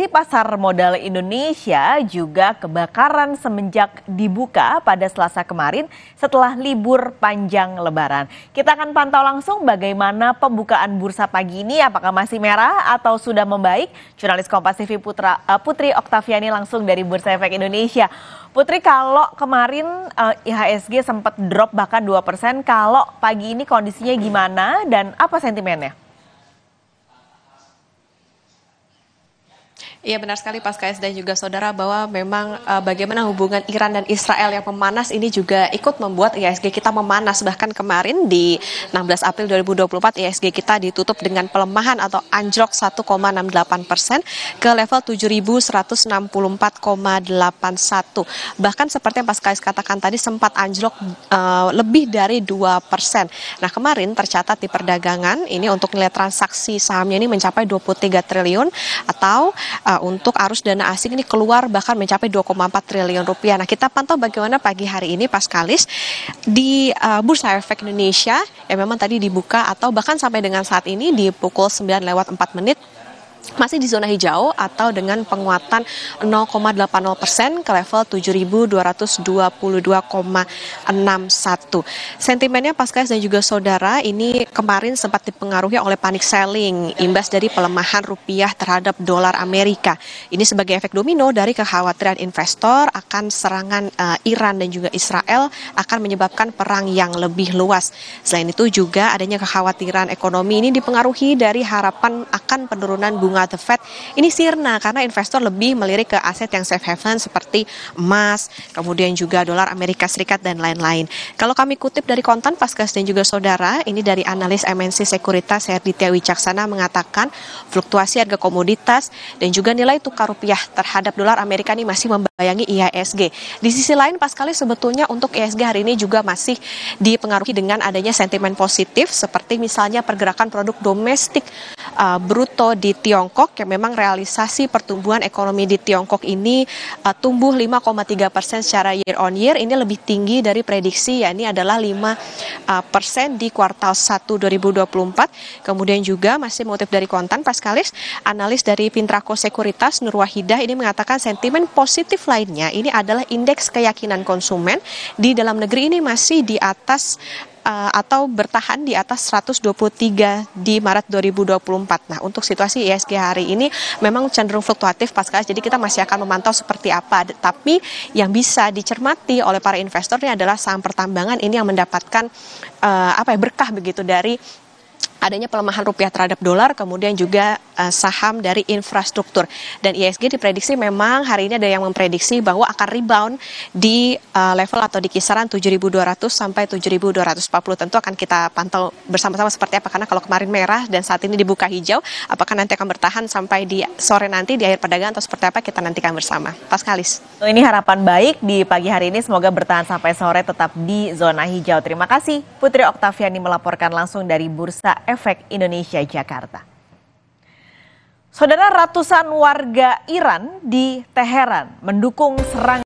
Pasar modal Indonesia juga kebakaran semenjak dibuka pada Selasa kemarin setelah libur panjang Lebaran. Kita akan pantau langsung bagaimana pembukaan bursa pagi ini, apakah masih merah atau sudah membaik. Jurnalis Kompas TV Putri Oktaviani langsung dari Bursa Efek Indonesia. Putri, kalau kemarin IHSG sempat drop bahkan 2%, kalau pagi ini kondisinya gimana dan apa sentimennya? Iya benar sekali Pascais dan juga saudara bahwa memang bagaimana hubungan Iran dan Israel yang memanas ini juga ikut membuat IHSG kita memanas. Bahkan kemarin di 16 April 2024 IHSG kita ditutup dengan pelemahan atau anjlok 1,68% ke level 7.164,81. Bahkan seperti yang Pascais katakan tadi sempat anjlok lebih dari 2%. Nah kemarin tercatat di perdagangan ini untuk nilai transaksi sahamnya ini mencapai 23 triliun atau untuk arus dana asing ini keluar bahkan mencapai 2,4 triliun rupiah. Nah kita pantau bagaimana pagi hari ini Pascalis di Bursa Efek Indonesia yang memang tadi dibuka atau bahkan sampai dengan saat ini di pukul 9:04 masih di zona hijau atau dengan penguatan 0,80% ke level 7.222,61. Sentimennya Pascais dan juga saudara ini kemarin sempat dipengaruhi oleh panic selling imbas dari pelemahan rupiah terhadap dolar Amerika. Ini sebagai efek domino dari kekhawatiran investor akan serangan Iran dan juga Israel akan menyebabkan perang yang lebih luas. Selain itu juga adanya kekhawatiran ekonomi ini dipengaruhi dari harapan akan penurunan bunga The Fed ini sirna karena investor lebih melirik ke aset yang safe haven seperti emas, kemudian juga dolar Amerika Serikat dan lain-lain. Kalau kami kutip dari konten Pascais dan juga saudara, ini dari analis MNC Sekuritas Herditya Wicaksana mengatakan fluktuasi harga komoditas dan juga nilai tukar rupiah terhadap dolar Amerika ini masih membayangi IHSG. Di sisi lain Pascalis sebetulnya untuk IHSG hari ini juga masih dipengaruhi dengan adanya sentimen positif seperti misalnya pergerakan produk domestik bruto di Tiongkok yang memang realisasi pertumbuhan ekonomi di Tiongkok ini tumbuh 5,3% secara year on year, ini lebih tinggi dari prediksi yakni adalah 5% di kuartal 1 2024. Kemudian juga masih mengutip dari konten Pascalis, analis dari Pintraco Sekuritas Nur Wahidah ini mengatakan sentimen positif lainnya ini adalah indeks keyakinan konsumen di dalam negeri ini masih di atas atau bertahan di atas 123 di Maret 2024. Nah, untuk situasi IHSG hari ini memang cenderung fluktuatif Pascais, jadi kita masih akan memantau seperti apa. Tapi yang bisa dicermati oleh para investor ini adalah saham pertambangan ini yang mendapatkan berkah begitu dari adanya pelemahan rupiah terhadap dolar, kemudian juga saham dari infrastruktur. Dan IHSG diprediksi memang hari ini ada yang memprediksi bahwa akan rebound di level atau di kisaran 7.200 sampai 7.240. Tentu akan kita pantau bersama-sama seperti apa, karena kalau kemarin merah dan saat ini dibuka hijau, apakah nanti akan bertahan sampai di sore nanti di akhir perdagangan atau seperti apa, kita nantikan bersama. Pascalis. Ini harapan baik di pagi hari ini, semoga bertahan sampai sore tetap di zona hijau. Terima kasih Putri Oktaviani melaporkan langsung dari Bursa Efek Indonesia Jakarta. Saudara, ratusan warga Iran di Teheran mendukung serangan